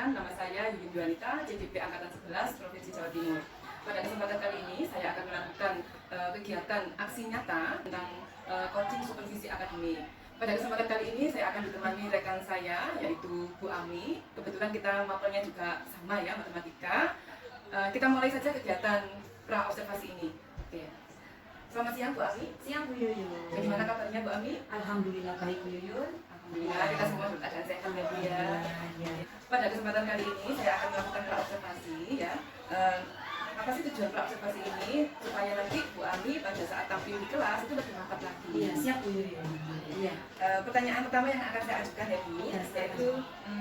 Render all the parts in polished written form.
perkenalkan, nama saya Yuyun Juanita, CDP Angkatan 11, Provinsi Jawa Timur. Pada kesempatan kali ini, saya akan melakukan kegiatan aksi nyata tentang coaching supervisi akademik. Pada kesempatan kali ini, saya akan ditemani rekan saya, yaitu Bu Ami. Kebetulan kita mapelnya juga sama ya, matematika. Kita mulai saja kegiatan pra-observasi ini. Oke. Selamat siang Bu Ami. Siang Bu Yuyun. Bagaimana kabarnya Bu Ami? Alhamdulillah baik Bu Yuyun. Alhamdulillah kita semua berkeadaan sehat ya Bu ya. Pada kesempatan kali ini saya akan melakukan pra-observasi ya. Apa sih tujuan pra-observasi ini? Supaya nanti Bu Ami pada saat tampil di kelas itu lebih mantap lagi. Iya, siap Bu Yuyun. Iya. Pertanyaan pertama yang akan saya ajukan ya Bu, Ya, yaitu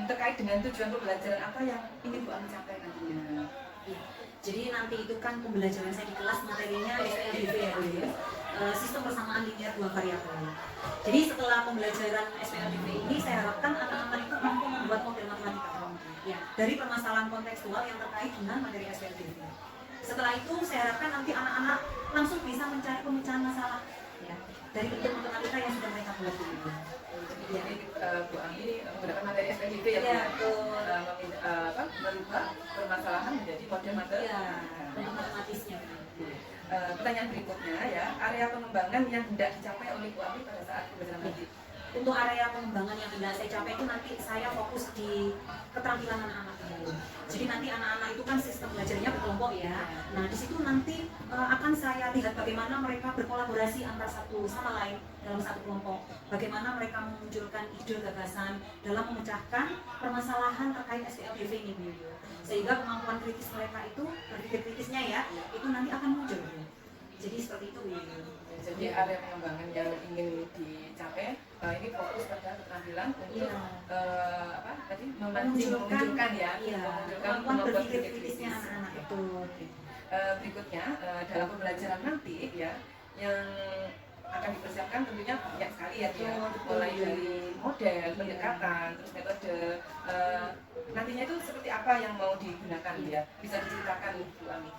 terkait dengan tujuan pembelajaran apa yang ingin Bu Ami capai nantinya. Ya. Jadi nanti itu kan pembelajaran saya di kelas materinya SPLDV ya Bu ya. Sistem persamaan linear dua variabel. Jadi setelah pembelajaran SPLDV ini saya harapkan anak-anak itu mampu membuat model matematika ya dari permasalahan kontekstual yang terkait dengan materi SPLDV. Setelah itu saya harapkan nanti anak-anak langsung bisa mencari pemecahan masalah ya dari bentuk matematika yang sudah mereka buat dulu. Jadi Bu Ami menggunakan materi SPLDV ya, Ya, merubah permasalahan menjadi model matematika. Ya, untuk matematisnya. Pertanyaan berikutnya ya, area pengembangan yang hendak dicapai oleh Bu Ami pada saat pembelajaran nanti. Untuk area pengembangan yang hendak saya capai itu nanti saya fokus di keterampilan anak-anak dulu. Jadi nanti anak-anak itu kan sistem belajarnya berkelompok ya. Nah di situ nanti akan saya lihat bagaimana mereka berkolaborasi antar satu sama lain dalam satu kelompok. Bagaimana mereka memunculkan ide gagasan dalam memecahkan permasalahan terkait SPLDV ini Bu. Sehingga kemampuan kritis mereka itu, berpikir kritisnya ya, itu nanti akan muncul. Jadi seperti itu Bu. Jadi area pengembangan yang ingin dicapai ini fokus pada keterampilan untuk memunculkan kemampuan berpikir kritisnya anak-anak itu. Berikutnya dalam pembelajaran nanti ya yang akan dipersiapkan tentunya banyak sekali ya dia mulai dari model pendekatan terus metode nantinya itu seperti apa yang mau digunakan ya bisa diceritakan Bu Ami.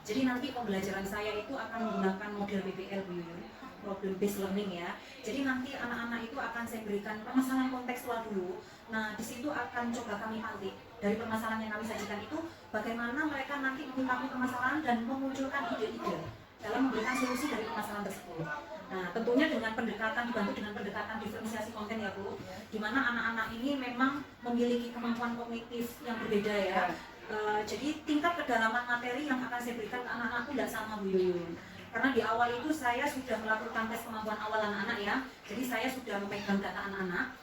Jadi nanti pembelajaran saya itu akan menggunakan model PBL Bu Yuyun, problem based learning ya. Jadi nanti anak-anak itu akan saya berikan permasalahan kontekstual dulu. Nah di situ akan coba kami pantik dari permasalahan yang kami sajikan itu bagaimana mereka nanti menyikapi permasalahan dan memunculkan ide-ide dalam memberikan solusi dari permasalahan tersebut. Nah tentunya dengan pendekatan, dibantu dengan pendekatan diferensiasi konten ya Bu, di mana anak-anak ini memang memiliki kemampuan kognitif yang berbeda ya. Jadi tingkat kedalaman materi yang akan saya berikan ke anak-anak itu tidak sama Bu Yuyun. Karena di awal itu saya sudah melakukan tes kemampuan awal anak-anak ya. Jadi saya sudah memegang data anak-anak.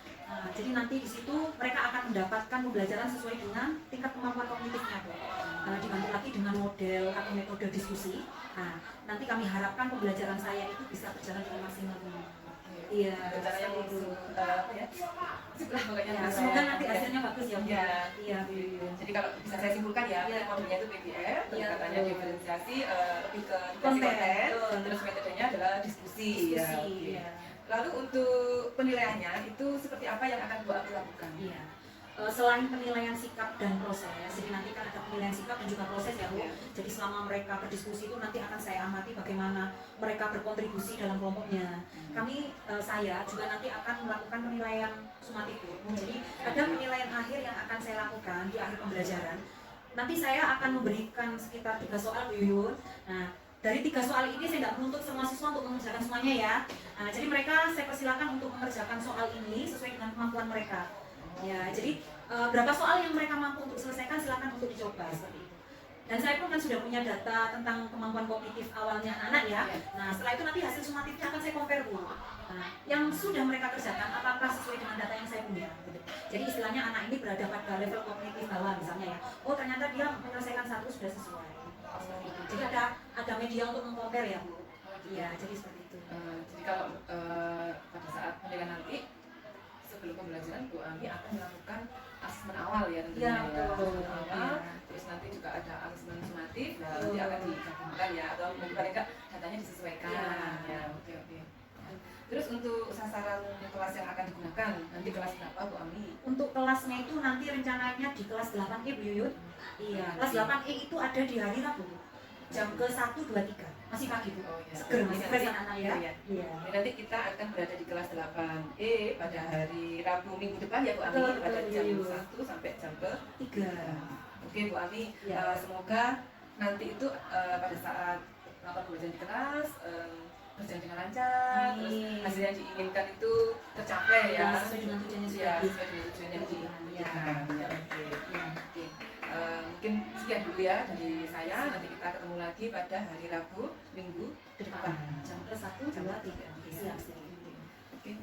Jadi nanti di situ mereka akan mendapatkan pembelajaran sesuai dengan tingkat kemampuan kognitifnya Bu. Dibantu lagi dengan model atau metode diskusi. Nah, nanti kami harapkan pembelajaran saya itu bisa berjalan dengan maksimal. Iya, cara yang itu. Semoga nanti hasilnya bagus ya. Iya. Jadi kalau bisa saya simpulkan ya, modelnya itu PBL, pendekatannya diferensiasi lebih ke konten, terus metodenya adalah diskusi. Ya. Lalu untuk penilaiannya itu seperti apa yang akan Bu Ami lakukan? Iya. Selain penilaian sikap dan proses, jadi nanti kan ada penilaian sikap dan juga proses ya Bu. Jadi selama mereka berdiskusi itu nanti akan saya amati bagaimana mereka berkontribusi dalam kelompoknya. Saya juga nanti akan melakukan penilaian sumatif Bu. Jadi ada penilaian akhir yang akan saya lakukan di akhir pembelajaran. Nanti saya akan memberikan sekitar 3 soal Bu Yuyun. Nah, dari 3 soal ini saya tidak menuntut semua siswa untuk mengerjakan semuanya ya. Nah, jadi mereka saya persilakan untuk mengerjakan soal ini sesuai dengan kemampuan mereka. Ya, jadi berapa soal yang mereka mampu untuk selesaikan silakan untuk dicoba seperti itu. Dan saya pun kan sudah punya data tentang kemampuan kognitif awalnya anak ya. Nah, setelah itu nanti hasil sumatifnya akan saya compare Bu. Nah, yang sudah mereka kerjakan apakah sesuai dengan data yang saya punya. Gitu. Jadi istilahnya anak ini berada pada level kognitif bawah misalnya ya. Oh ternyata dia menyelesaikan satu sudah sesuai. Seperti itu. Jadi ada media untuk mengcompare ya Bu. Iya, jadi seperti itu. Jadi kalau pada saat penilaian nanti sebelum pembelajaran Bu Ami akan melakukan asesmen awal ya tentunya asesmen awal, terus nanti juga ada asesmen sumatif, nanti akan digabungkan ya atau mungkin paling enggak datanya disesuaikan ya. Oke. Terus untuk sasaran kelas yang akan digunakan nanti kelas berapa Bu Ami? Untuk kelasnya itu nanti rencananya di kelas 8E Bu Yuyun. Iya, kelas 8E itu ada di hari Rabu jam ke 1, 2, 3. masih pagi Bu. Oh ya. Seger masih fresh anak-anak ya. Iya. Iya. Nanti kita akan berada di kelas 8E pada hari Rabu minggu depan ya Bu Ami, Betul, pada betul, jam iya. 1 sampai jam ke 3. Oke Bu Ami, Ya. semoga nanti itu pada saat melakukan pembelajaran di kelas berjalan dengan lancar, terus Amin. hasil yang diinginkan itu tercapai ya. Sesuai dengan tujuannya Ya, sudah sesuai dengan tujuan yang diinginkan. Ya. Ya, oke. Oke. Mungkin sekian dulu ya dari saya. Nanti kita ketemu lagi pada hari Rabu minggu depan jam ke 1, 2, 3. Siap. Oke.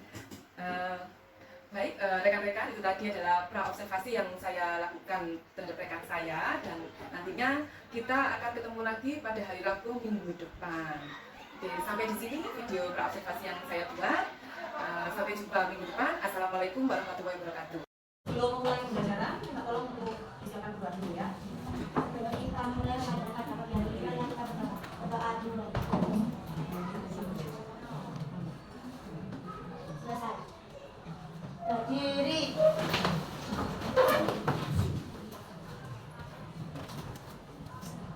Baik, rekan-rekan, itu tadi adalah pra-observasi yang saya lakukan terhadap rekan saya, dan nantinya kita akan ketemu lagi pada hari Rabu minggu depan. Oke, sampai di sini video pra-observasi yang saya buat. Sampai jumpa minggu depan. Assalamualaikum warahmatullahi wabarakatuh. Sebelum mulai pembelajaran, kita tolong untuk disiapkan doa dulu ya. Kita mulai masyarakat yang kita berdoa dulu. Selesai. Berdiri.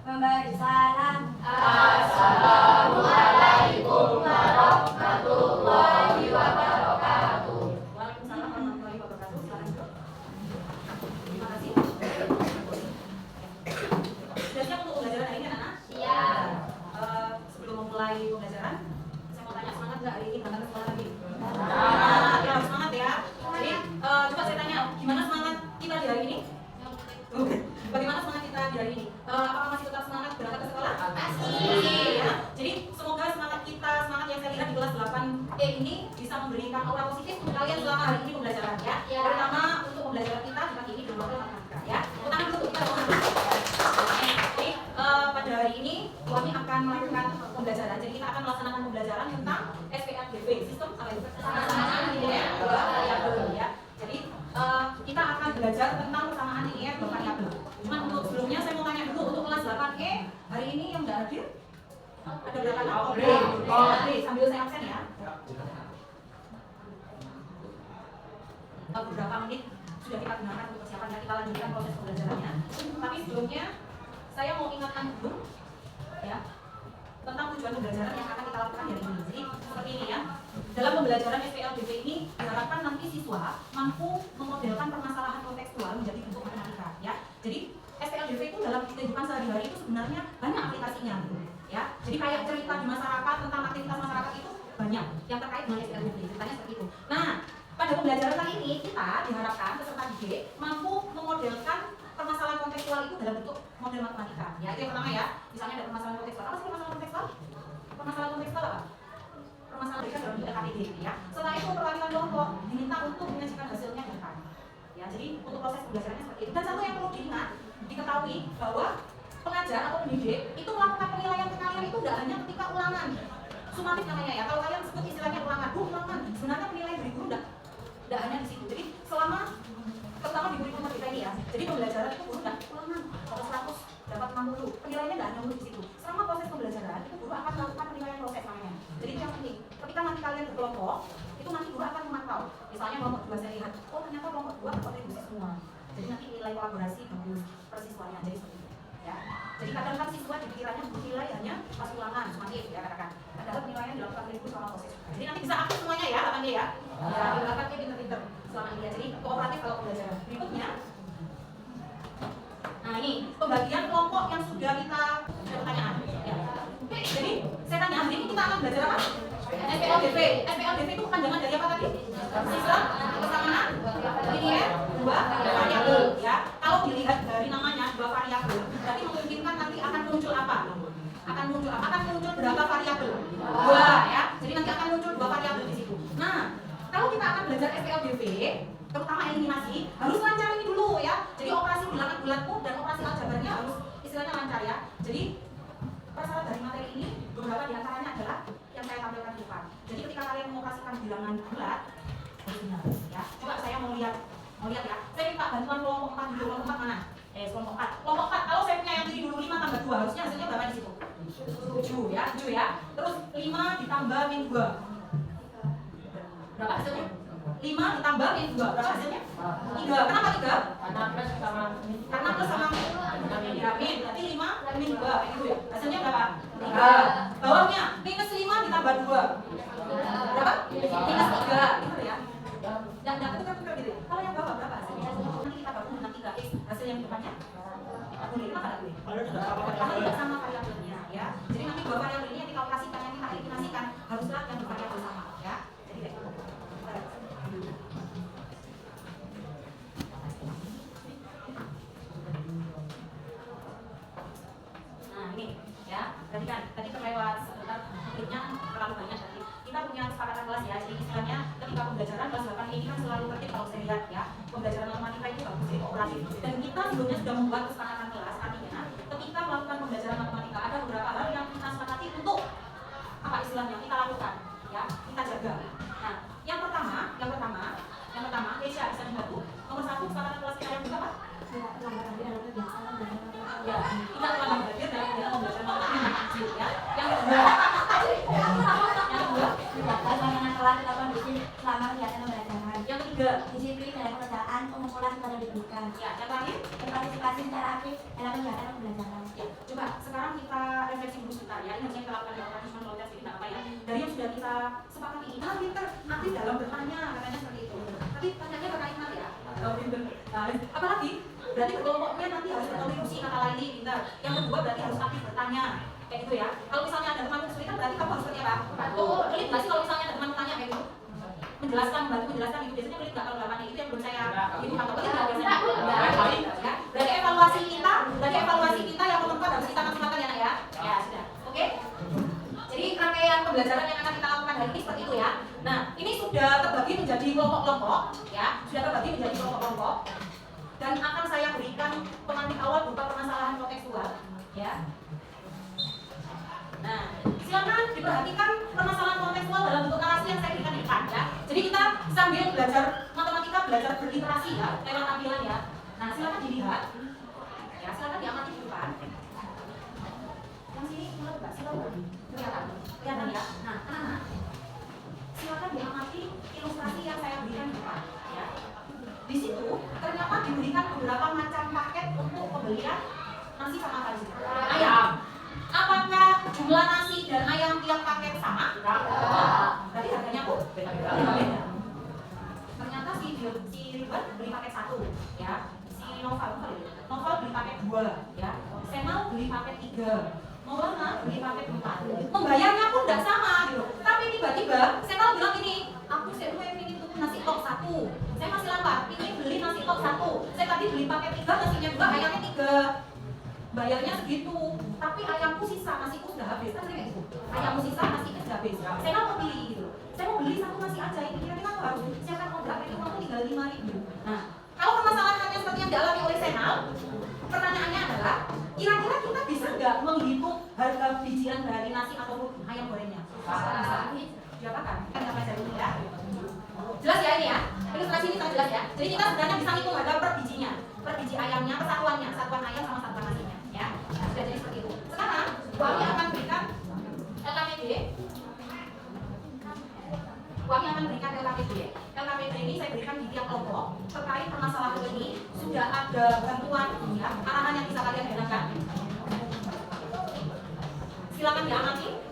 Memberi salam. Assalamualaikum warahmatullahi wabarakatuh. Waalaikumsalam warahmatullahi wabarakatuh. Silakan duduk. Terima kasih. Sudah siap untuk pembelajaran hari ini anak-anak? Siap. Sebelum memulai pembelajaran, saya mau tanya, semangat nggak hari ini berangkat ke sekolah lagi? Semangat. Ya, harus semangat ya. Jadi coba saya tanya, gimana semangat kita di hari ini? Bagaimana semangat kita di hari ini? Apakah masih tetap semangat berangkat ke sekolah? Masih. Ya. Jadi semoga semangat kita, semangat yang saya lihat di kelas 8E ini bisa memberikan aura positif untuk kalian selama hari ini pembelajaran ya. Ya. Terutama untuk pembelajaran kita di pagi ini di luar matematika ya. Tepuk tangan dulu kita mohon dulu. Jadi pada hari ini kami akan melakukan pembelajaran. Jadi kita akan melaksanakan pembelajaran tentang SPADV, sistem apa itu? Persamaan linear dua variabel ya. Jadi kita akan belajar tentang persamaan linear dua variabel. Cuma untuk sebelumnya saya mau tanya dulu untuk kelas 8E hari ini yang nggak hadir ada berapa anak? Oke, sambil saya absen ya. Beberapa menit sudah kita gunakan untuk persiapan dan kita lanjutkan proses pembelajarannya. Tapi sebelumnya saya mau ingatkan dulu ya tentang tujuan pembelajaran yang akan kita lakukan hari ini. Jadi seperti ini ya. Dalam pembelajaran SPLDP ini diharapkan nanti siswa mampu memodelkan permasalahan kontekstual menjadi bentuk matematika ya. Jadi SPLDP itu dalam kehidupan sehari-hari itu sebenarnya banyak aplikasinya gitu ya. Jadi kayak cerita di masyarakat tentang aktivitas masyarakat itu banyak yang terkait dengan SPLDP, ceritanya seperti itu. Nah, pada pembelajaran kali ini kita diharapkan peserta didik mampu memodelkan permasalahan kontekstual itu dalam bentuk model matematika. Ya, itu yang pertama ya. Misalnya ada permasalahan kontekstual. Apa sih permasalahan kontekstual? Permasalahan kontekstual apa? Permasalahan mereka dalam bentuk LKPD ya. Setelah itu perwakilan kelompok diminta untuk menyajikan hasilnya di depan. Ya, jadi untuk proses pembelajarannya seperti itu. Dan satu yang perlu diingat, diketahui bahwa pengajar atau pendidik itu melakukan penilaian ke kalian itu tidak hanya ketika ulangan. Sumatif namanya ya. Kalau kalian sebut istilahnya ulangan, ulangan. Sebenarnya penilaian dari guru tidak hanya di situ. Jadi selama terutama di kurikulum kita ini ya. Jadi pembelajaran itu guru tidak ulangan. Kalau 100 dapat 60. Penilaiannya tidak hanya di situ. Selama proses pembelajaran itu guru akan melakukan penilaian proses namanya. Jadi itu yang penting. Ketika nanti kalian berkelompok, itu nanti guru akan memantau. Misalnya kelompok 2 saya lihat, oh ternyata kelompok 2 berkontribusi semua. Jadi nanti nilai kolaborasi bagus persiswanya. Jadi seperti itu. Ya. Jadi kadang-kadang siswa di pikirannya nilai hanya pas ulangan, sumatif ya katakan. Padahal penilaian dilakukan oleh guru selama proses. Jadi nanti bisa aktif semuanya ya, 8D ya. Ya, dilakukan kayak pinter-pinter selama ini ya. Jadi kooperatif kalau pembelajaran. Berikutnya, nah ini pembagian kelompok yang sudah kita ada pertanyaan. Ya. Jadi saya tanya, hari ini kita akan belajar apa? SPLDP. SPLDP itu kepanjangan dari apa tadi? Sistem persamaan linear dua variabel ya. Kalau dilihat dari namanya dua variabel, berarti memungkinkan nanti akan muncul apa? Akan muncul apa? Akan muncul berapa variabel? Dua ya. Jadi nanti akan muncul dua variabel di situ. Nah, kalau kita akan belajar SPLDP, terutama eliminasi, harus lancar ini dulu ya. Jadi operasi bilangan bulatmu dan operasi aljabarnya harus istilahnya lancar ya. Jadi persyarat dari materi ini beberapa diantaranya adalah yang saya tampilkan di depan. Jadi ketika kalian mengoperasikan bilangan bulat, harus benar ya. Coba saya mau lihat ya. Saya minta bantuan kelompok 4 dulu. Kelompok 4 mana? Kelompok 4. Kelompok 4. Kalau saya punya yang tiri dulu 5 tambah 2, harusnya hasilnya berapa di situ? 7 ya. Terus 5 ditambah min 2. Berapa hasilnya? 5 ditambah min 2. Berapa hasilnya? 3. Kenapa 3? Karena plus sama min. Ya, min. Berarti 5 min 2 itu ya. Hasilnya berapa? Bawahnya -5 ditambah 2. Berapa? -3. Gitu ya. Yang tukar-tukar gitu ya. Kalau yang bawah berapa hasilnya? Nanti kita baru nanti X hasil yang depannya. Boleh, kenapa nggak boleh? Karena tidak sama variabelnya ya. Jadi nanti dua variabel ini yang dikalkulasikan, yang kita eliminasikan haruslah yang bervariabel sama ya. Jadi kayak gitu. Nah ini ya, tadi terlewat sebentar, mungkinnya terlalu banyak tadi. Kita punya kesepakatan kelas ya, jadi istilahnya ketika pembelajaran kelas 8 ini kan selalu tertib kalau saya lihat ya. Pembelajaran matematika itu bagus, itu kooperatif. Dan kita sebelumnya sudah membuat kesepakatan kelas, artinya ketika melakukan pembelajaran matematika ada beberapa hal yang kita sepakati untuk apa istilahnya kita lakukan ya, kita jaga. Nah, yang pertama, Keisha bisa dibantu. Nomor 1 kesepakatan kelas kita yang berapa? Tidak terlambat dalam kebiasaan dan Ya, tidak terlambat belajar dalam kegiatan pembelajaran matematika ya. Yang kedua, tidak bagaimana telah kita kondisi selama kegiatan pembelajaran. yang ketiga, Disiplin dalam pengerjaan pengumpulan pada diberikan. ya, yang terakhir. Berpartisipasi secara aktif dalam kegiatan pembelajaran. Ya, coba sekarang kita refleksi dulu sebentar ya. Ini harusnya kita lakukan di operasi cuma lolos ini nggak apa ya. Dari yang sudah kita sepakati, pinter, aktif dalam bertanya, katanya seperti itu. Tapi tanyanya berkaitan ya. Pinter. Nah, apalagi berarti kelompoknya nanti harus berkontribusi kata lain pinter. Yang kedua berarti harus aktif bertanya. Kayak gitu ya. Kalau misalnya ada teman kesulitan berarti kamu harus seperti apa? Pelit nggak sih kalau misalnya ada teman tanya kayak gitu? Bantu menjelaskan itu biasanya pelit nggak kalau jawabannya itu yang belum saya itu atau pelit nggak biasanya? Ya. Berarti evaluasi kita yang nomor 4 harus kita maksimalkan ya nak ya. Ya sudah. Oke. Jadi rangkaian pembelajaran yang akan kita lakukan hari ini seperti itu ya. Nah, ini sudah terbagi menjadi kelompok-kelompok ya. Dan akan saya berikan pemantik awal berupa permasalahan kontekstual ya. Nah, silakan diperhatikan permasalahan kontekstual dalam bentuk narasi yang saya berikan di depan ya. Jadi kita sambil belajar matematika, belajar berliterasi ya, lewat tampilan ya. Nah, silakan dilihat. Ya, silakan diamati di depan. Yang sini mulai Mbak, silakan. Kelihatan ya. Nah, anak-anak, silakan diamati ilustrasi yang saya berikan di depan ya. Di situ ternyata diberikan beberapa macam paket untuk pembelian nasi sama apa di sini? Ayam. Apakah jumlah nasi dan ayam tiap paket sama? Berarti harganya pun beda. Ternyata si Ridwan beli paket 1 ya. Si Noval beli paket 2 ya. Senal beli paket 3. Maulana beli paket 4. Membayarnya pun tidak sama gitu. Tapi tiba-tiba Senal bilang gini, aku ingin tuku nasi tok 1. Saya masih lapar, ingin beli nasi tok 1. Saya tadi beli paket 3, nasinya 2, ayamnya 3. Bayarnya segitu, tapi ayamku sisa, nasiku sudah habis, kan kayak gitu. Ayamku sisa, nasiku sudah habis. Saya mau pilih gitu. Saya mau beli 1 nasi aja, ini kira-kira aku harus siapkan kontrak, itu uangku tinggal 5.000. Nah, kalau permasalahannya seperti yang dialami oleh Senal, pertanyaannya adalah, kira-kira kita bisa nggak menghitung harga bijian dari nasi ataupun ayam gorengnya? Bisa. Diapakan? Kan nggak belajar dulu ya. Jelas ya ini ya? Ilustrasi ini sangat jelas ya. Jadi kita sebenarnya bisa hitung harga per bijinya, per biji ayamnya, persatuannya, satuan ayam sama satuan nasinya. Ya, nah, sudah jadi seperti itu. Sekarang, kami akan berikan LKPD. LKPD ini saya berikan di tiap kelompok terkait permasalahan ini. Sudah ada bantuan, ya, arahan yang bisa kalian gunakan. Silakan diamati.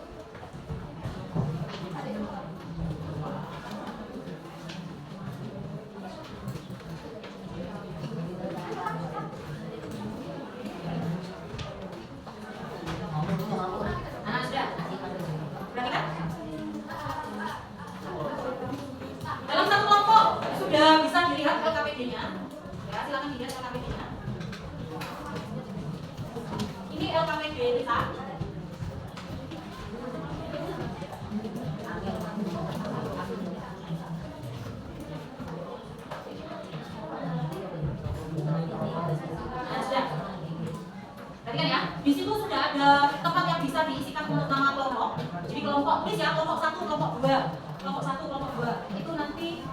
Di situ sudah ada tempat yang bisa diisikan untuk nama kelompok. Jadi kelompok ini ya, kelompok 1, kelompok 2. Kelompok 1, kelompok 2. Itu nanti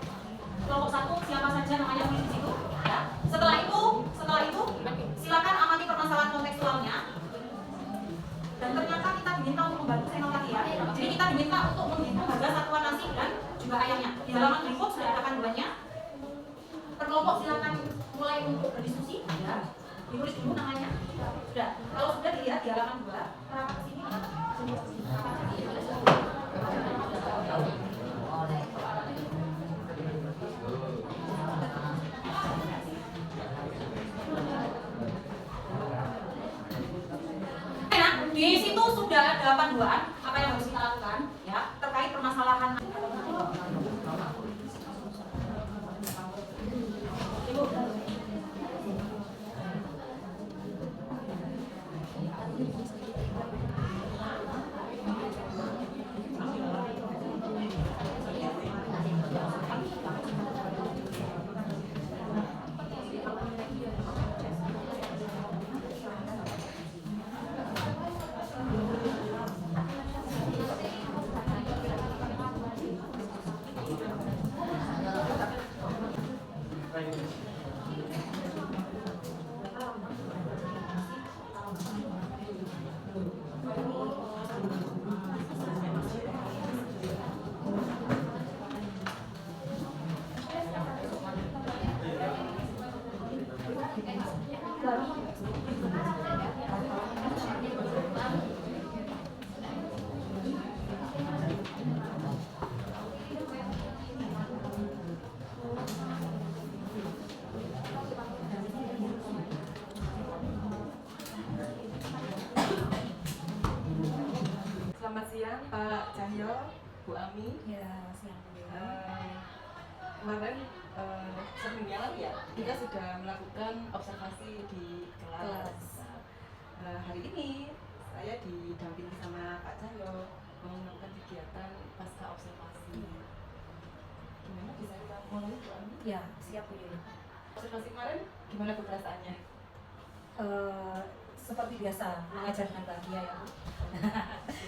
kelompok 1 siapa saja namanya tulis di situ, ya. Setelah itu silakan amati permasalahan kontekstualnya. Dan ternyata kita diminta untuk membantu channel lagi ya. Jadi kita diminta untuk menghitung harga satuan nasi dan juga ayamnya. Di halaman berikut sudah ada panduannya. Per kelompok silakan mulai untuk berdiskusi, ya. Ditulis dulu namanya. Sudah. Kalau sudah dilihat di halaman 2, kenapa kesini? Di situ sudah ada panduan apa yang harus kita lakukan ya terkait permasalahan. Selamat siang Pak Cahyo, Bu Ami. Ya, siang. Kemarin seminggu yang lalu ya kita sudah melakukan observasi di kelas. Hari ini saya didampingi sama Pak Cahyo mau melakukan kegiatan pasca observasi. Gimana bisa kita mulai Bu Ami? Ya, siap Bu Yuli. Observasi kemarin gimana Bu perasaannya? Seperti biasa mengajar dengan bahagia ya Bu.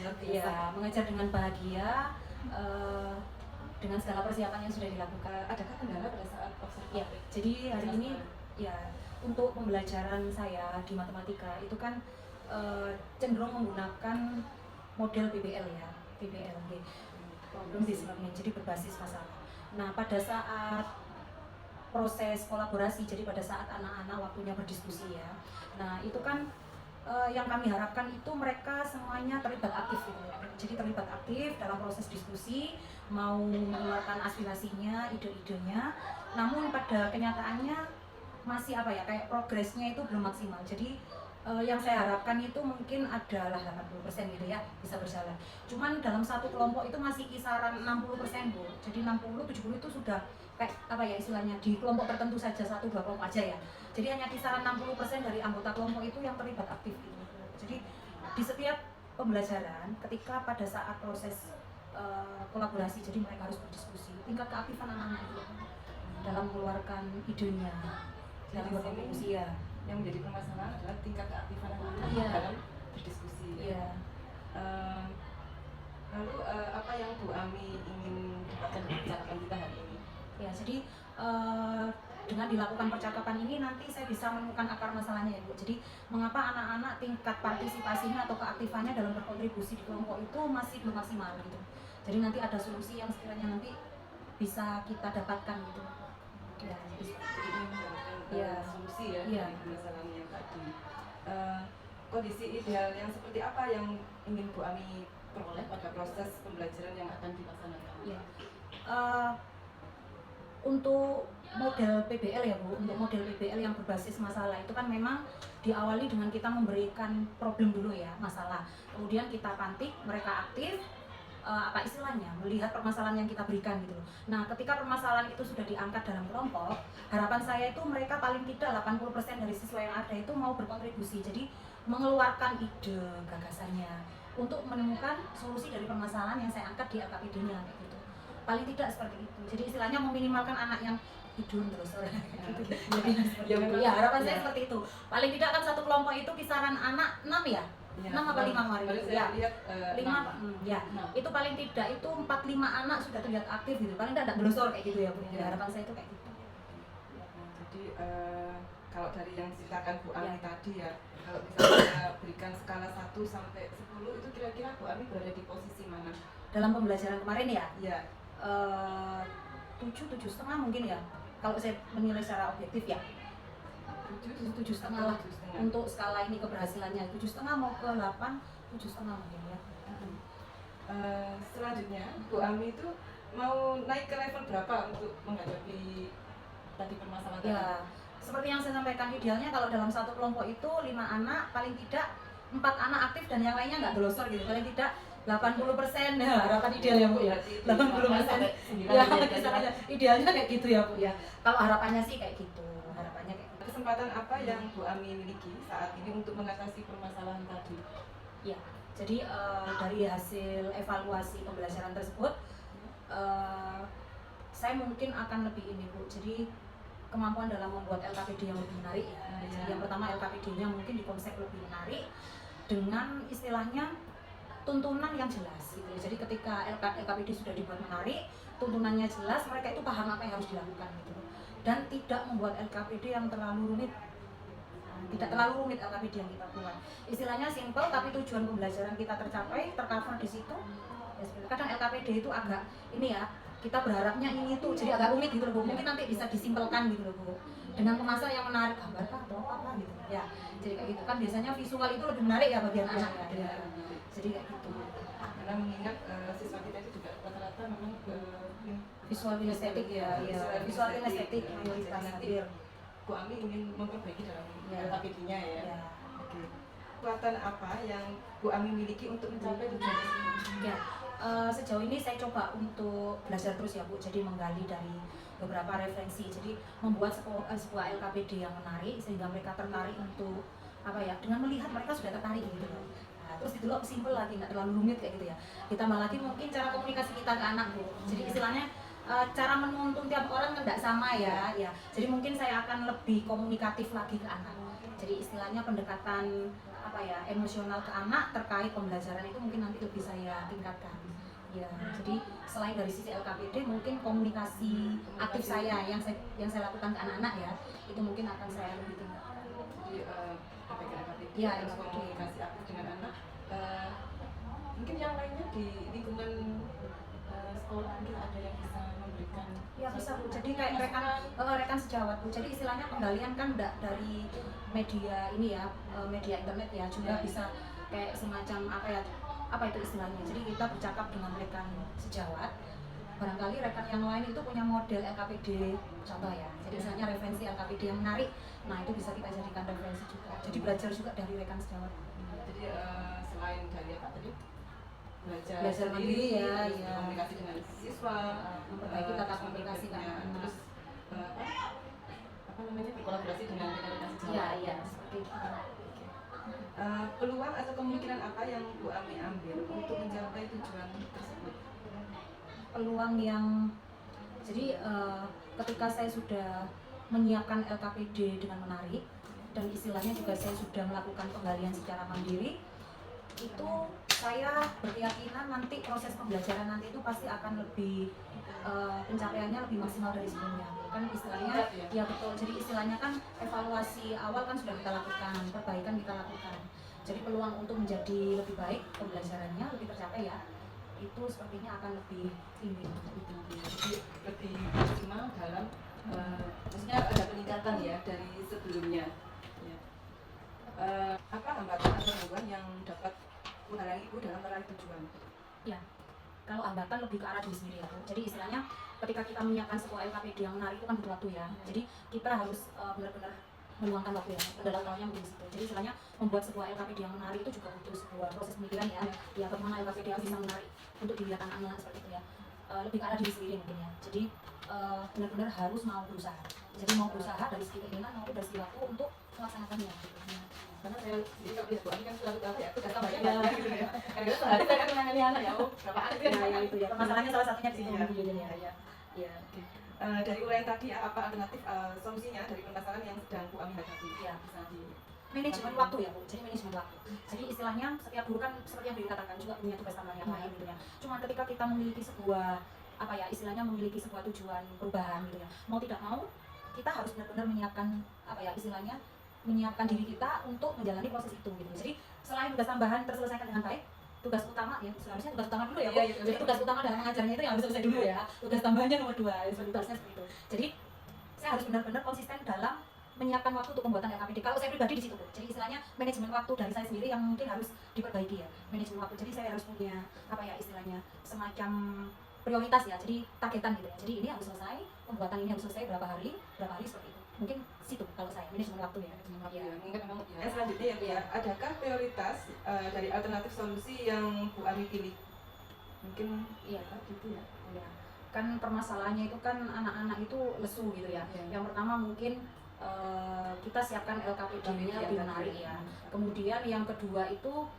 Luar biasa. Iya, mengajar dengan bahagia dengan segala persiapan yang sudah dilakukan. Adakah kendala pada saat observasi? Ya, jadi hari ini ya untuk pembelajaran saya di matematika itu kan cenderung menggunakan model PBL ya, PBL, problem based learning, jadi berbasis masalah. Nah, pada saat proses kolaborasi, jadi pada saat anak-anak waktunya berdiskusi ya. Nah, itu kan yang kami harapkan itu mereka semuanya terlibat aktif gitu ya. Jadi terlibat aktif dalam proses diskusi, mau mengeluarkan aspirasinya, ide-idenya. Namun pada kenyataannya masih apa ya, kayak progresnya itu belum maksimal. Jadi yang saya harapkan itu mungkin adalah 80% gitu ya, bisa berjalan. Cuman dalam satu kelompok itu masih kisaran 60% Bu. Jadi 60-70 itu sudah kayak apa ya istilahnya, di kelompok tertentu saja, 1-2 kelompok aja ya. Jadi hanya kisaran 60% dari anggota kelompok itu yang terlibat aktif gitu. Jadi di setiap pembelajaran ketika pada saat proses kolaborasi, jadi mereka harus berdiskusi, tingkat keaktifan anak-anak itu dalam mengeluarkan idenya, dalam berkontribusi ya. Yang menjadi permasalahan adalah tingkat keaktifan anak-anak Iya. dalam berdiskusi. Iya. Lalu apa yang Bu Ami ingin dapatkan dari percakapan kita hari ini? Ya, jadi dengan dilakukan percakapan ini nanti saya bisa menemukan akar masalahnya ya Bu. Jadi mengapa anak-anak tingkat partisipasinya atau keaktifannya dalam berkontribusi di kelompok itu masih belum maksimal gitu. Jadi nanti ada solusi yang sekiranya nanti bisa kita dapatkan gitu. Ya, Jadi ingin mendapatkan Iya. solusi ya Iya. dari permasalahan yang tadi. Kondisi ideal yang seperti apa yang ingin Bu Ami peroleh pada proses pembelajaran yang akan dilaksanakan? ya. Untuk model PBL ya Bu, untuk model PBL yang berbasis masalah itu kan memang diawali dengan kita memberikan problem dulu ya, masalah. Kemudian kita pantik, mereka aktif, apa istilahnya, melihat permasalahan yang kita berikan gitu loh. Nah, ketika permasalahan itu sudah diangkat dalam kelompok, harapan saya itu mereka paling tidak 80% dari siswa yang ada itu mau berkontribusi. Jadi mengeluarkan ide, gagasannya untuk menemukan solusi dari permasalahan yang saya angkat di LKPD-nya kayak gitu. Paling tidak seperti itu. Jadi istilahnya meminimalkan anak yang hidun terus gitu. Jadi ya harapan saya seperti itu. Paling tidak kan satu kelompok itu kisaran anak 6 ya. 6 apa 5 kemarin? Baru Ya. saya lihat 5 Pak. Ya. Itu paling tidak itu 4-5 anak sudah terlihat aktif gitu. Paling tidak belosor kayak gitu ya Bu. Ya, harapan saya itu kayak gitu. Jadi kalau dari yang diceritakan Bu Ami tadi ya, kalau misalnya berikan skala 1 sampai 10 itu kira-kira Bu Ami berada di posisi mana? Dalam pembelajaran kemarin ya, Ya, 7-7,5 mungkin ya. Kalau saya menilai secara objektif ya. 7,5 lah. Untuk skala ini keberhasilannya 7,5 mau ke 8, 7,5 mungkin ya. Selanjutnya Bu Ami itu mau naik ke level berapa untuk menghadapi tadi permasalahan tadi? Ya, seperti yang saya sampaikan, idealnya kalau dalam satu kelompok itu 5 anak, paling tidak 4 anak aktif dan yang lainnya nggak delosor gitu, paling tidak 80% ya, harapan ideal ya Bu ya, 80% ya, misalnya idealnya kayak gitu ya Bu ya. Kalau harapannya sih kayak gitu, harapannya kayak gitu. Kesempatan apa yang Bu Ami miliki saat ini untuk mengatasi permasalahan tadi? Ya, jadi dari hasil evaluasi pembelajaran tersebut, saya mungkin akan lebih ini Bu, jadi kemampuan dalam membuat LKPD yang lebih menarik ya. Jadi yang pertama LKPD-nya mungkin dikonsep lebih menarik dengan istilahnya tuntunan yang jelas gitu. Jadi ketika LKPD sudah dibuat menarik, tuntunannya jelas, mereka itu paham apa yang harus dilakukan gitu. Dan tidak membuat LKPD yang terlalu rumit. Tidak terlalu rumit LKPD yang kita buat. Istilahnya simple tapi tujuan pembelajaran kita tercapai, tercover di situ. Kadang LKPD itu agak ini ya, kita berharapnya ini tuh jadi agak rumit gitu loh Bu. Mungkin nanti bisa disimpelkan gitu loh Bu, dengan kemasan yang menarik, gambar kah atau apa gitu ya. Jadi kayak gitu kan biasanya visual itu lebih menarik ya bagi anak ya. Jadi kayak gitu. Karena mengingat siswa kita itu juga rata-rata memang Visual kinestetik ya, visual kinestetik mayoritas hadir. Bu Ami ingin memperbaiki dalam Ya. LKPD-nya ya. Ya. Oke. Kekuatan apa yang Bu Ami miliki untuk mencapai tujuan tersebut? Ya, sejauh ini saya coba untuk belajar terus ya Bu, jadi menggali dari beberapa referensi, jadi membuat sebuah LKPD yang menarik sehingga mereka tertarik untuk apa ya, dengan melihat mereka sudah tertarik gitu loh. Nah, terus itu loh simple lagi, nggak terlalu rumit kayak gitu ya. Ditambah lagi mungkin cara komunikasi kita ke anak Bu, jadi istilahnya cara menuntun tiap orang kan tidak sama ya. Jadi mungkin saya akan lebih komunikatif lagi ke anak. Jadi istilahnya pendekatan apa ya, emosional ke anak terkait pembelajaran itu mungkin nanti lebih saya tingkatkan. Ya, jadi selain dari sisi LKPD mungkin komunikasi aktif saya yang saya lakukan ke anak-anak ya, itu mungkin akan saya lebih tingkatkan. Jadi LKPD Ya, terus LKPD. komunikasi aktif dengan anak. Mungkin yang lainnya di lingkungan sekolah mungkin ada yang bisa memberikan. Ya bisa Bu, jadi kayak rekan sejawat Bu, jadi istilahnya penggalian kan enggak dari media ini ya, media internet ya, juga bisa kayak semacam apa itu istilahnya, jadi kita bercakap dengan rekan sejawat, barangkali rekan yang lain itu punya model LKPD contoh ya, jadi istilahnya referensi LKPD yang menarik, nah itu bisa kita jadikan referensi juga, jadi belajar juga dari rekan sejawat. Jadi selain dari apa tadi? Belajar Mandiri ya, komunikasi dengan siswa, memperbaiki tata komunikasi kan, terus apa namanya, berkolaborasi dengan rekan-rekan sejawat. Iya, seperti itu. Peluang atau kemungkinan apa yang Bu Ami ambil untuk mencapai tujuan tersebut? Peluang yang jadi ketika saya sudah menyiapkan LKPD dengan menarik dan istilahnya juga saya sudah melakukan penggalian secara mandiri, itu saya berkeyakinan nanti proses pembelajaran nanti itu pasti akan lebih pencapaiannya lebih maksimal dari sebelumnya kan istilahnya ya betul, jadi istilahnya kan evaluasi awal kan sudah kita lakukan, perbaikan kita lakukan, jadi peluang untuk menjadi lebih baik pembelajarannya lebih tercapai ya, itu sepertinya akan lebih tinggi, lebih maksimal dalam maksudnya ada peningkatan ya dari sebelumnya ya. Apa hambatan atau gangguan yang dapat menghalangi Ibu dalam meraih tujuan? Ya, kalau hambatan lebih ke arah diri sendiri ya Bu. Jadi istilahnya ketika kita menyiapkan sebuah LKPD yang menarik itu kan butuh waktu ya. Jadi kita harus benar-benar meluangkan waktu ya. Pendalamannya mungkin situ. Jadi istilahnya membuat sebuah LKPD yang menarik itu juga butuh sebuah proses pemikiran ya. Ya bagaimana LKPD yang bisa menarik untuk dilihat anak-anak seperti itu ya. Lebih ke arah diri sendiri mungkin ya. Jadi benar-benar harus mau berusaha. Jadi mau berusaha dari segi keinginan maupun dari segi waktu untuk melaksanakannya. Karena saya jadi kalau lihat Bu Ami kan selalu tahu ya, tugas tambahnya banyak gitu ya. Karena sehari saya kan menangani anak ya, berapa hari Ya itu ya. Masalahnya salah satunya di situ mungkin ya. Ya. Dari uraian tadi apa alternatif solusinya dari permasalahan yang sedang Bu Ami hadapi? Ya. Bisa di Manajemen waktu ya Bu, jadi manajemen waktu. Jadi istilahnya setiap guru kan seperti yang dikatakan juga punya tugas tambahan yang lain gitu ya. Cuma ketika kita memiliki sebuah apa ya istilahnya memiliki sebuah tujuan perubahan gitu ya, mau tidak mau kita harus benar-benar menyiapkan apa ya istilahnya menyiapkan diri kita untuk menjalani proses itu gitu. Jadi selain tugas tambahan terselesaikan dengan baik, tugas utama ya seharusnya tugas utama dulu ya Bu. Jadi tugas utama dalam mengajarnya itu yang harus selesai dulu ya. Tugas tambahannya nomor 2, tugasnya seperti itu. Jadi saya harus benar-benar konsisten dalam menyiapkan waktu untuk pembuatan LKPD. Kalau saya pribadi di situ, Bu. Jadi istilahnya manajemen waktu dari saya sendiri yang mungkin harus diperbaiki ya, manajemen waktu. Jadi saya harus punya apa ya istilahnya semacam prioritas ya, jadi targetan gitu ya. Jadi ini harus selesai, pembuatan ini harus selesai berapa hari seperti itu. Mungkin situ kalau saya manajemen waktu ya. Ya, mungkin memang selanjutnya ya Bu ya, adakah prioritas dari alternatif solusi yang Bu Ami pilih? Mungkin Iya, gitu ya. Ya. Kan permasalahannya itu kan anak-anak itu lesu gitu ya. Yang pertama mungkin kita siapkan LKPD-nya lebih menarik ya. Kemudian yang kedua itu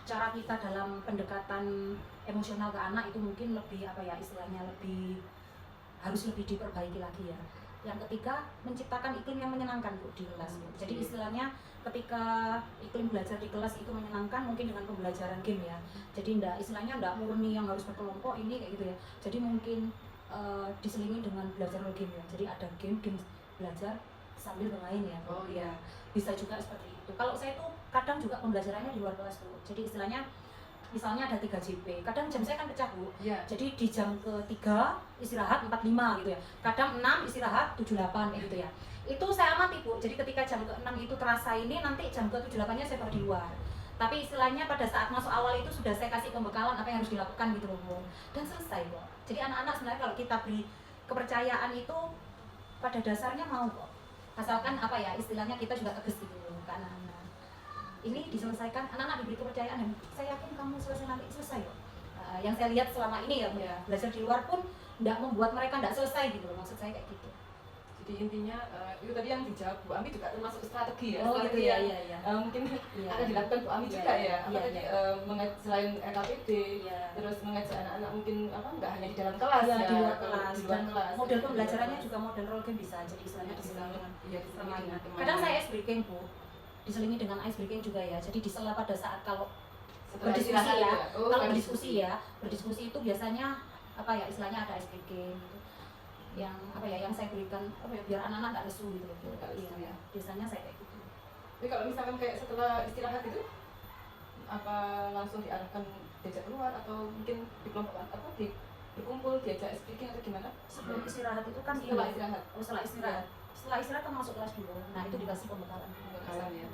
cara kita dalam pendekatan emosional ke anak itu mungkin lebih apa ya istilahnya harus lebih diperbaiki lagi ya. Yang ketiga menciptakan iklim yang menyenangkan Bu di kelas. Jadi istilahnya ketika iklim belajar di kelas itu menyenangkan mungkin dengan pembelajaran game ya. Jadi istilahnya enggak murni yang harus berkelompok ini kayak gitu ya. Jadi mungkin diselingi dengan belajar game ya. Jadi ada game belajar sambil bermain ya. Oh iya. Bisa juga seperti itu. Kalau saya tuh kadang juga pembelajarannya di luar kelas Bu. Jadi istilahnya misalnya ada 3 JP, kadang jam saya kan pecah Bu. Iya. Jadi di jam ke-3 istirahat 45 gitu ya. Kadang 6 istirahat 78 gitu ya. Itu saya amati Bu. Jadi ketika jam ke-6 itu terasa ini, nanti jam ke-78-nya saya baru di luar. Tapi istilahnya pada saat masuk awal itu sudah saya kasih pembekalan apa yang harus dilakukan gitu loh Bu. Dan selesai kok. Jadi anak-anak sebenarnya kalau kita beri kepercayaan itu pada dasarnya mau kok. Asalkan apa ya istilahnya kita juga tegas gitu loh ke anak-anak. Ini diselesaikan, anak-anak diberi kepercayaan dan saya yakin kamu selesai nanti selesai kok. Yang saya lihat selama ini ya Bu ya, belajar di luar pun tidak membuat mereka tidak selesai gitu loh, maksud saya kayak gitu. Jadi intinya itu tadi yang dijawab Bu Ami juga termasuk strategi ya. Oh strategi gitu ya, yang, iya. mungkin Iya. akan dilakukan Bu Ami juga ya. Apa tadi selain LKPD, Iya. terus mengajak anak-anak mungkin nggak hanya di dalam kelas Iya, ya, di luar kalau kelas. di luar Dan kelas. model pembelajarannya juga model role game bisa, jadi istilahnya Bisa, diselingi dengan iya, diselingi dengan teman. kadang saya ice breaking Bu, diselingi dengan ice breaking juga ya. Jadi di sela pada saat kalau Setelah berdiskusi istirahat ya, Oh, kalau kan berdiskusi itu biasanya apa ya istilahnya ada ice breaking gitu. Yang apa ya yang saya berikan apa ya biar anak-anak nggak lesu gitu loh. Nggak lesu, Iya, ya. biasanya saya kayak gitu. Tapi kalau misalkan kayak setelah istirahat itu apa langsung diarahkan diajak keluar atau mungkin di kelompok apa berkumpul diajak speaking atau gimana? Sebelum istirahat itu kan Setelah istirahat. Oh, setelah istirahat kan masuk kelas dulu. Nah itu dikasih pembekalan. Pembekalan ya.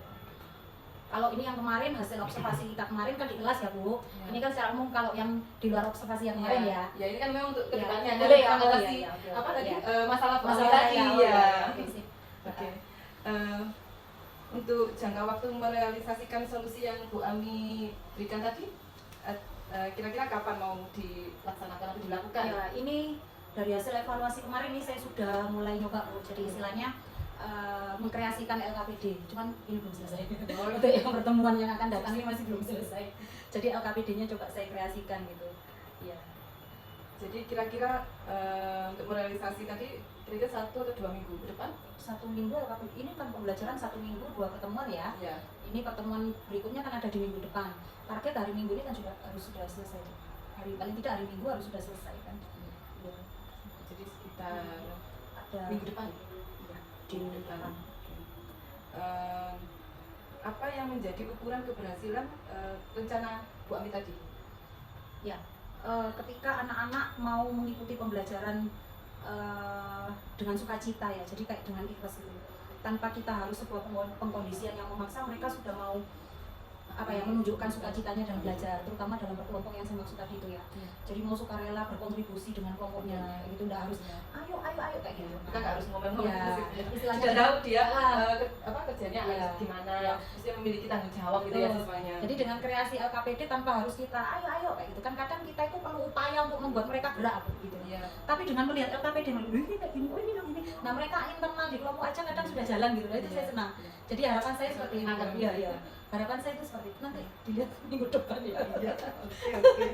Kalau ini yang kemarin hasil observasi kita kemarin kan di kelas ya Bu. Ya. Ini kan secara umum kalau yang di luar observasi yang kemarin ya. Ya ini kan memang untuk Ya, kedepannya boleh ya, mengatasi iya, iya, apa iya. tadi Iya. masalah Masalah tadi ya. ya. Oke sip. Oke. Untuk jangka waktu merealisasikan solusi yang Bu Ami berikan tadi, kira-kira kapan mau dilaksanakan atau dilakukan? Ya, ini dari hasil evaluasi kemarin ini saya sudah mulai nyoba Bu. Jadi istilahnya mengkreasikan LKPD, cuman ini belum selesai. Untuk yang pertemuan yang akan datang ini masih belum selesai. Jadi LKPD-nya coba saya kreasikan gitu. Iya. Jadi kira-kira untuk merealisasi tadi kira-kira 1 atau 2 minggu ke depan? 1 minggu LKPD ini kan pembelajaran 1 minggu 2 pertemuan ya. Ya. Ini pertemuan berikutnya kan ada di minggu depan. Target hari Minggu ini kan juga harus sudah selesai. Paling tidak hari Minggu harus sudah selesai kan. Ya. Jadi sekitar Ada minggu depan. ya, di minggu depan. Apa yang menjadi ukuran keberhasilan rencana Bu Ami tadi? Ya, ketika anak-anak mau mengikuti pembelajaran dengan sukacita ya, jadi kayak dengan ikhlas itu. Tanpa kita harus sebuah pengkondisian yang memaksa, mereka sudah mau apa ya menunjukkan sukacitanya dalam belajar, terutama dalam berkelompok yang saya maksud tadi itu ya. Jadi mau sukarela berkontribusi dengan kelompoknya, gitu nggak harus ayo kayak gitu. Kita nggak harus ngomong-ngomong Ya, istilahnya sudah tahu dia Ah. kerjanya Ya. gimana, Ya. mesti memiliki tanggung jawab gitu ya Betul. siswanya. Jadi dengan kreasi LKPD tanpa harus kita ayo kayak gitu kan kadang kita itu perlu upaya untuk membuat mereka gerak gitu. Iya. Tapi dengan melihat LKPD ini kayak gini, ini loh gini. Nah mereka internal di kelompok aja kadang sudah jalan gitu, itu saya senang. Jadi harapan saya seperti itu. Iya. Harapan saya itu seperti itu. Nanti dilihat minggu depan ya. Iya. Oke.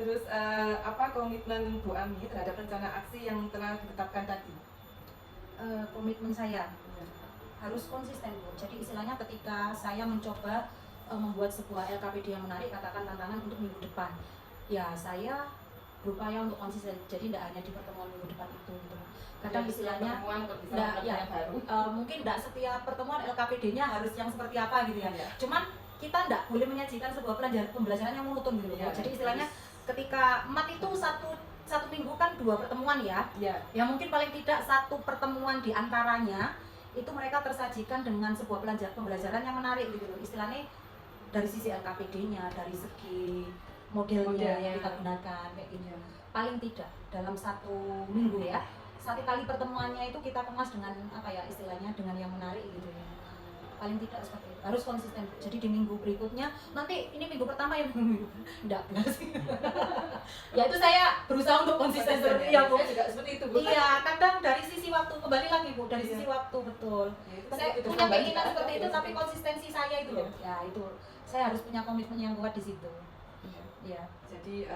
Terus apa komitmen Bu Ami terhadap rencana aksi yang telah ditetapkan tadi? Komitmen saya harus konsisten Bu. Jadi istilahnya ketika saya mencoba membuat sebuah LKPD yang menarik, katakan tantangan untuk minggu depan, ya saya berupaya untuk konsisten. Jadi tidak hanya di pertemuan minggu depan itu gitu. Kadang istilahnya mungkin tidak setiap pertemuan LKPD-nya harus yang seperti apa gitu ya. Cuman kita tidak boleh menyajikan sebuah pembelajaran yang monoton gitu. Ya, Jadi istilahnya ketika emat itu satu minggu kan 2 pertemuan ya. Ya. Ya mungkin paling tidak 1 pertemuan di antaranya itu mereka tersajikan dengan sebuah pembelajaran yang menarik gitu loh. Istilahnya dari sisi LKPD-nya, dari segi modelnya yang kita gunakan kayak gini. Paling tidak dalam 1 minggu ya, 1 kali pertemuannya itu kita kemas dengan apa ya istilahnya, dengan yang menarik gitu ya. Paling tidak seperti itu, harus konsisten. Jadi di minggu berikutnya, nanti ini minggu pertama ya minggu enggak sih. Ya itu saya berusaha untuk konsisten seperti ya, Bu. saya juga seperti itu Bu. Iya, kadang dari sisi waktu, kembali lagi Bu, dari sisi waktu betul. Saya punya keinginan seperti itu, tapi konsistensi saya itu loh. Ya itu, saya harus punya komitmen yang kuat di situ. Iya. Jadi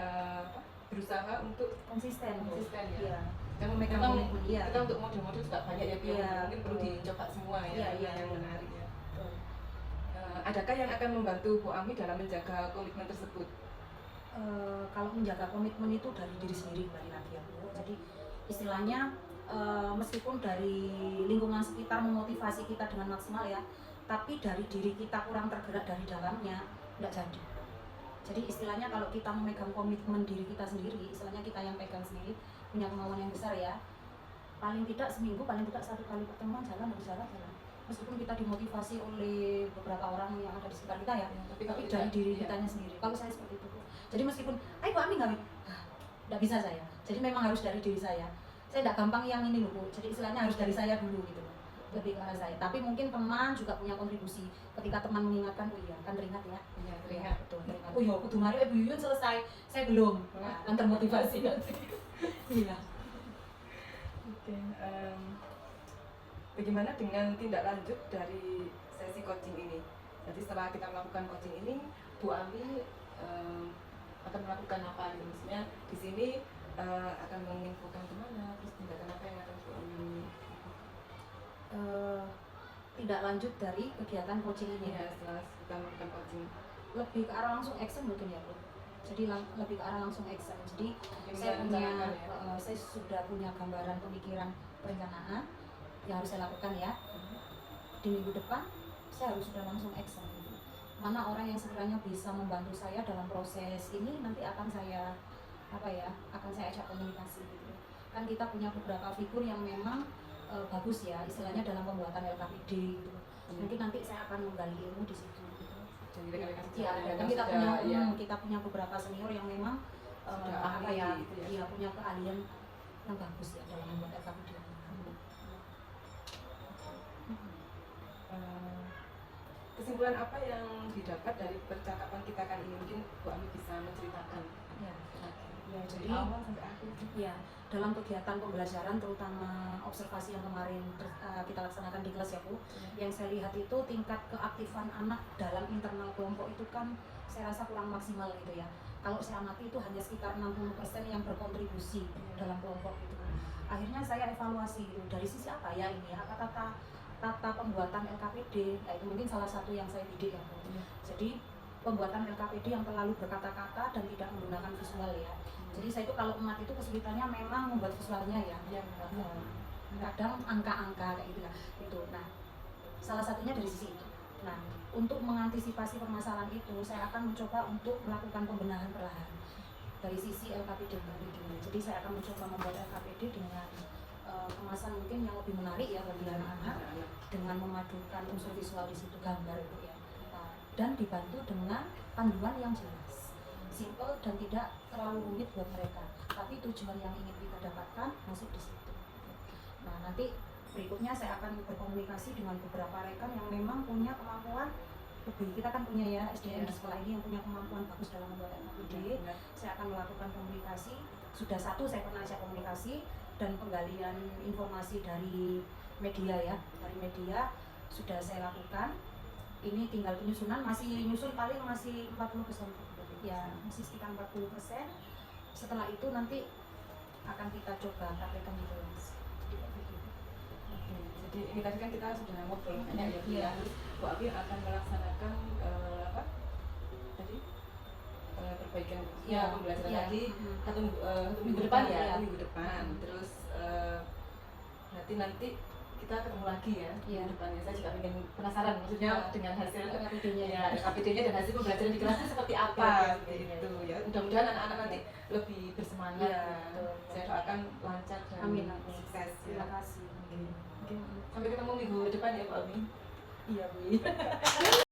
berusaha untuk Konsisten ya. Iya. Karena Memegang memang komitmen, iya. kita untuk model-model juga banyak ya, Iya, mungkin perlu betul. dicoba semua ya, Iya, yang menarik ya. Betul. Adakah yang akan membantu Bu Ami dalam menjaga komitmen tersebut? Kalau menjaga komitmen itu dari diri sendiri kembali lagi ya Bu. Jadi istilahnya meskipun dari lingkungan sekitar memotivasi kita dengan maksimal ya, tapi dari diri kita kurang tergerak dari dalamnya, enggak jadi. Jadi istilahnya kalau kita memegang komitmen diri kita sendiri, istilahnya kita yang pegang sendiri, punya kemauan yang besar ya, paling tidak seminggu, paling tidak 1 kali pertemuan jalan. Meskipun kita dimotivasi oleh beberapa orang yang ada di sekitar kita ya, tapi dari diri kitanya sendiri. Kalau saya seperti itu. Jadi meskipun, ayo Bu Ami nggak bisa saya. Jadi memang harus dari diri saya. Saya tidak gampang yang ini loh Bu. Jadi istilahnya harus dari saya dulu gitu. Lebih ke arah saya. Tapi mungkin teman juga punya kontribusi. Ketika teman mengingatkan, oh iya kan teringat ya. Iya, teringat. Betul, teringat. Oh iya, aku tuh mari Bu Yuyun selesai. Saya belum. Kan termotivasi nanti. Iya. Oke. Bagaimana dengan tindak lanjut dari sesi coaching ini? Jadi setelah kita melakukan coaching ini, Bu Ami akan melakukan apa? Maksudnya di sini akan menginfokan kemana? Terus tindakan apa yang akan Bu Ami? Tidak lanjut dari kegiatan coaching ini Ya, setelah kita melakukan coaching. lebih ke arah langsung action mungkin ya Bu. Jadi lebih ke arah langsung action. Jadi Mungkin saya merencanakan ya. saya sudah punya gambaran pemikiran perencanaan yang harus saya lakukan ya. Di minggu depan saya harus sudah langsung action gitu. Mana orang yang sekiranya bisa membantu saya dalam proses ini, nanti akan saya ajak komunikasi gitu. Kan kita punya beberapa figur yang memang bagus ya, istilahnya dalam pembuatan LKPD gitu. Mungkin nanti saya akan menggali ilmu di situ gitu. Jadi rekan-rekan Iya, sejawat dan yang kita punya beberapa senior yang memang sudah ahli gitu ya. iya, punya keahlian yang bagus ya dalam membuat LKPD. Kesimpulan apa yang didapat dari percakapan kita kali ini? Mungkin Bu Ami bisa menceritakan. Ya, Dari jadi awal sampai akhir. ya dalam kegiatan pembelajaran terutama observasi yang kemarin kita laksanakan di kelas ya Bu, yang saya lihat itu tingkat keaktifan anak dalam internal kelompok itu kan saya rasa kurang maksimal gitu ya. Kalau saya amati itu hanya sekitar 60% yang berkontribusi dalam kelompok gitu. Akhirnya saya evaluasi gitu, dari sisi apa ya ini ya, tata pembuatan LKPD, nah itu mungkin salah satu yang saya bidik ya Bu. Jadi pembuatan LKPD yang terlalu berkata-kata dan tidak menggunakan visual ya. Jadi saya itu kalau emat itu kesulitannya memang membuat visualnya ya. Kadang angka-angka kayak gitu lah. Itu. Nah, salah satunya dari sisi itu. Nah, untuk mengantisipasi permasalahan itu, saya akan mencoba untuk melakukan pembenahan perlahan dari sisi LKPD. Jadi saya akan mencoba membuat LKPD dengan kemasan mungkin yang lebih menarik ya bagi anak-anak, dengan memadukan unsur visual di situ, gambar itu ya. Dan dibantu dengan panduan yang jelas, simple dan tidak terlalu rumit buat mereka. Tapi tujuan yang ingin kita dapatkan masuk di situ. Nah, nanti berikutnya saya akan berkomunikasi dengan beberapa rekan yang memang punya kemampuan lebih. Kita kan punya ya SDM di sekolah ini yang punya kemampuan bagus dalam membuat LKPD. Saya akan melakukan komunikasi. Sudah satu saya pernah ajak komunikasi, dan penggalian informasi dari media ya, dari media sudah saya lakukan. Ini tinggal penyusunan, masih nyusun paling masih 40% ya, masih sekitar 40%. Setelah itu nanti akan kita coba praktekkan di kelas. Jadi ini tadi kan kita sudah ngobrol banyak ya. Iya. Bu Ami akan melaksanakan apa tadi perbaikan pembelajaran lagi satu minggu depan ya, minggu depan. Terus nanti kita ketemu lagi ya minggu depannya. Saya juga ingin penasaran maksudnya dengan hasil LKPD-nya dan hasil pembelajaran di kelasnya seperti apa gitu ya. Mudah-mudahan anak-anak nanti lebih bersemangat. ya Pak Mi. Iya Bu.